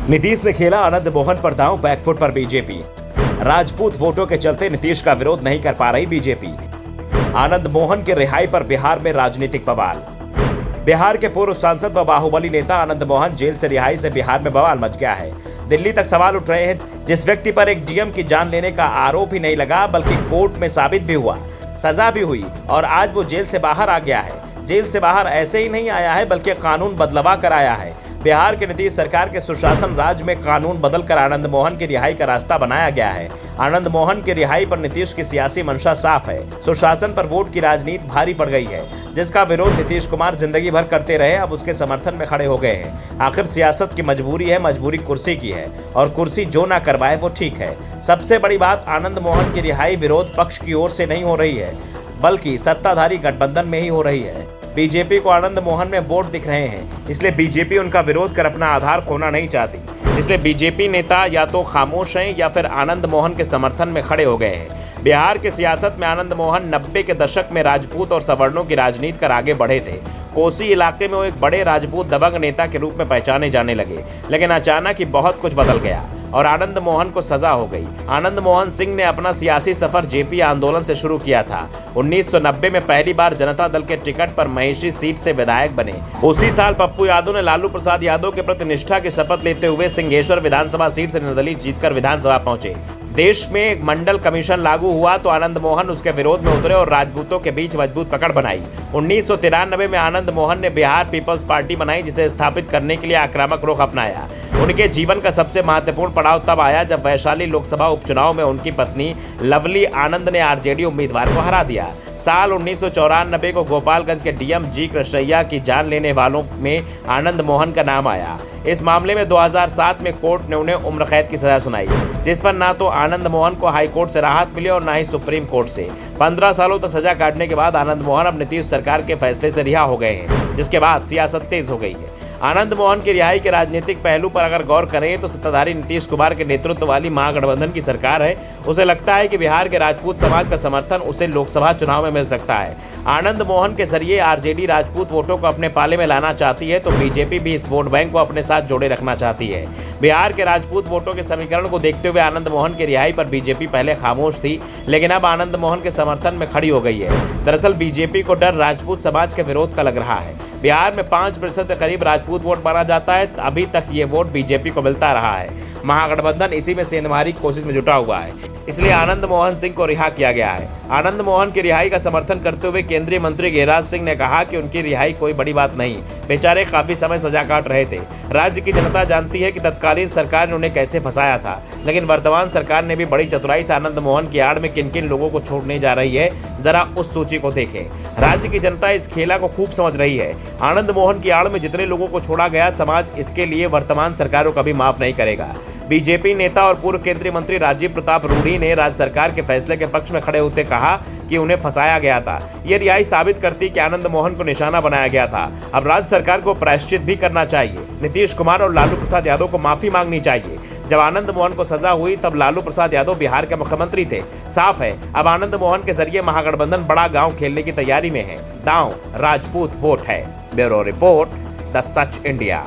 नीतीश ने खेला आनंद मोहन पर दांव, बैकफुट पर बीजेपी। राजपूत वोटों के चलते नीतीश का विरोध नहीं कर पा रही बीजेपी। आनंद मोहन के रिहाई पर बिहार में राजनीतिक बवाल। बिहार के पूर्व सांसद व बाहुबली नेता आनंद मोहन जेल से रिहाई से बिहार में बवाल मच गया है। दिल्ली तक सवाल उठ रहे हैं। जिस व्यक्ति पर एक डीएम की जान लेने का आरोप ही नहीं लगा बल्कि कोर्ट में साबित भी हुआ, सजा भी हुई और आज वो जेल से बाहर आ गया है। जेल से बाहर ऐसे ही नहीं आया है बल्कि कानून बदलवा कर आया है। बिहार के नीतीश सरकार के सुशासन राज में कानून बदलकर आनंद मोहन की रिहाई का रास्ता बनाया गया है। आनंद मोहन की रिहाई पर नीतीश की सियासी मंशा साफ है। सुशासन पर वोट की राजनीति भारी पड़ गई है, जिसका विरोध नीतीश कुमार जिंदगी भर करते रहे, अब उसके समर्थन में खड़े हो गए हैं। आखिर सियासत की मजबूरी है, मजबूरी कुर्सी की है और कुर्सी जो ना करवाए वो ठीक है। सबसे बड़ी बात, आनंद मोहन की रिहाई विरोध पक्ष की ओर से नहीं हो रही है बल्कि सत्ताधारी गठबंधन में ही हो रही है। बीजेपी को आनंद मोहन में वोट दिख रहे हैं, इसलिए बीजेपी उनका विरोध कर अपना आधार खोना नहीं चाहती। इसलिए बीजेपी नेता या तो खामोश हैं या फिर आनंद मोहन के समर्थन में खड़े हो गए हैं। बिहार के सियासत में आनंद मोहन 90 के दशक में राजपूत और सवर्णों की राजनीति कर आगे बढ़े थे। कोसी इलाके में वो एक बड़े राजपूत दबंग नेता के रूप में पहचाने जाने लगे, लेकिन अचानक ही बहुत कुछ बदल गया और आनंद मोहन को सजा हो गई। आनंद मोहन सिंह ने अपना सियासी सफर जेपी आंदोलन से शुरू किया था। 1990 में पहली बार जनता दल के टिकट पर महिषी सीट से विधायक बने। उसी साल पप्पू यादव ने लालू प्रसाद यादव के प्रति निष्ठा की शपथ लेते हुए सिंहेश्वर विधानसभा सीट से निर्दलीय जीतकर विधानसभा पहुंचे। देश में एक मंडल कमीशन लागू हुआ तो आनंद मोहन उसके विरोध में उतरे और राजपूतों के बीच मजबूत पकड़ बनाई। 1993 में आनंद मोहन ने बिहार पीपल्स पार्टी बनाई, जिसे स्थापित करने के लिए आक्रामक रुख अपनाया। उनके जीवन का सबसे महत्वपूर्ण पड़ाव तब आया जब वैशाली लोकसभा उपचुनाव में उनकी पत्नी लवली आनंद ने आरजेडी उम्मीदवार को हरा दिया। साल 1994 को गोपालगंज के डीएम जी कृष्णैया की जान लेने वालों में आनंद मोहन का नाम आया। इस मामले में 2007 में कोर्ट ने उन्हें उम्र कैद की सजा सुनाई, जिस पर ना तो आनंद मोहन को हाई कोर्ट से राहत मिली और ना ही सुप्रीम कोर्ट से। 15 सालों तक सजा काटने के बाद आनंद मोहन अब नीतीश सरकार के फैसले से रिहा हो गए हैं, जिसके बाद सियासत तेज हो गई है। आनंद मोहन की रिहाई के राजनीतिक पहलू पर अगर गौर करें तो सत्ताधारी नीतीश कुमार के नेतृत्व वाली महागठबंधन की सरकार है। उसे लगता है कि बिहार के राजपूत समाज का समर्थन उसे लोकसभा चुनाव में मिल सकता है। आनंद मोहन के जरिए आरजेडी राजपूत वोटों को अपने पाले में लाना चाहती है तो बीजेपी भी इस वोट बैंक को अपने साथ जोड़े रखना चाहती है। बिहार के राजपूत वोटों के समीकरण को देखते हुए आनंद मोहन की रिहाई पर बीजेपी पहले खामोश थी, लेकिन अब आनंद मोहन के समर्थन में खड़ी हो गई है। दरअसल बीजेपी को डर राजपूत समाज के विरोध का लग रहा है। बिहार में 5% के करीब राजपूत वोट माना जाता है, अभी तक ये वोट बीजेपी को मिलता रहा है। महागठबंधन इसी में सेंधमारी की कोशिश में जुटा हुआ है, इसलिए आनंद मोहन सिंह को रिहा किया गया है। आनंद मोहन की रिहाई का समर्थन करते हुए केंद्रीय मंत्री गिरिराज सिंह ने कहा कि उनकी रिहाई कोई बड़ी बात नहीं, बेचारे काफी समय सजा काट रहे थे। राज्य की जनता जानती है कि तत्कालीन सरकार ने उन्हें कैसे फंसाया था, लेकिन वर्तमान सरकार ने भी बड़ी चतुराई से आनंद मोहन की आड़ में किन किन लोगों को छोड़ने जा रही है, जरा उस सूची को देखें। राज्य की जनता इस खेला को खूब समझ रही है। आनंद मोहन की आड़ में जितने लोगों को छोड़ा गया, समाज इसके लिए वर्तमान सरकारों कभी माफ नहीं करेगा। बीजेपी नेता और पूर्व केंद्रीय मंत्री राजीव प्रताप रूढ़ी ने राज्य सरकार के फैसले के पक्ष में खड़े होते कहा कि उन्हें फंसाया गया था। ये रिहाई साबित करती कि आनंद मोहन को निशाना बनाया गया था। अब राज्य सरकार को प्रायश्चित भी करना चाहिए। नीतीश कुमार और लालू प्रसाद यादव को माफी मांगनी चाहिए। जब आनंद मोहन को सजा हुई तब लालू प्रसाद यादव बिहार के मुख्यमंत्री थे। साफ है अब आनंद मोहन के जरिए महागठबंधन बड़ा गांव खेलने की तैयारी में है। दांव राजपूत वोट है। Bureau report, the such India.